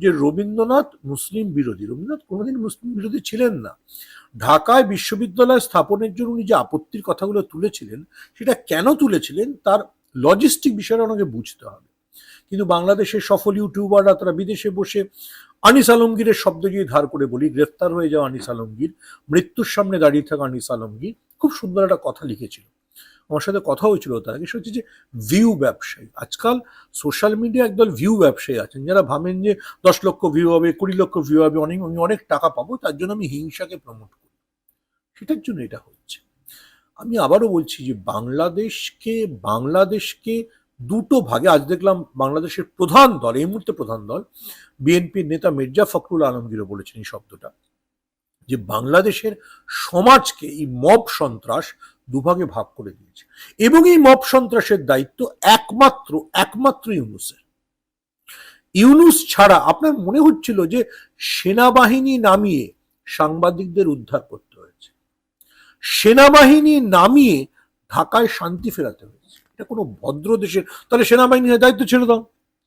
যে রবীন্দ্রনাথ মুসলিম বিরোধী। রবীন্দ্রনাথ কোনোদিন মুসলিম বিরোধী ছিলেন না। ঢাকায় বিশ্ববিদ্যালয় স্থাপনের জন্য উনি যে আপত্তির কথাগুলো তুলেছিলেন, সেটা কেন তুলেছিলেন তার লজিস্টিক বিষয়টা ওনাকে বুঝতে হবে। কিন্তু বাংলাদেশের সফল ইউটিউবাররা তারা বিদেশে বসে আনিস আলমগীরের শব্দ দিয়ে ধার করে বলি, গ্রেফতার হয়ে যাওয়া আনিস আলমগীর, মৃত্যুর সামনে দাঁড়িয়ে থাকা আনিস আলমগীর খুব সুন্দর একটা কথা লিখেছিল। আমার সাথে কথা হয়েছিল তার আগে। সে হচ্ছে যে ভিউ ব্যবসায়ী। আজকাল সোশ্যাল মিডিয়া একদল ভিউ ব্যবসায়ী আছেন, যারা ভাবেন যে 10 লক্ষ ভিউ হবে, 20 লক্ষ ভিউ হবে, আমি অনেক টাকা পাবো, তার জন্য আমি হিংসাকে প্রমোট করি। সেটার জন্য এটা হচ্ছে। আমি আবারও বলছি যে বাংলাদেশকে দুটো ভাগে, আজ দেখলাম বাংলাদেশের প্রধান দল, এই মুহূর্তে প্রধান দল বিএনপির নেতা মির্জা ফখরুল আলমগীরও বলেছেন এই শব্দটা, যে বাংলাদেশের সমাজকে এই মব সন্ত্রাস দুভাগে ভাগ করে দিয়েছে, এবং এই মব সন্ত্রাসের দায়িত্ব একমাত্র ইউনূসের। ইউনূস ছাড়া আপনার মনে হচ্ছিল যে সেনাবাহিনী নামিয়ে সাংবাদিকদের উদ্ধার করতে হয়েছে, সেনাবাহিনী নামিয়ে ঢাকায় শান্তি ফেরাতে হয়েছে। এটা কোনো ভদ্র দেশের, তাহলে সেনাবাহিনীর দায়িত্ব ছেড়ে দাও,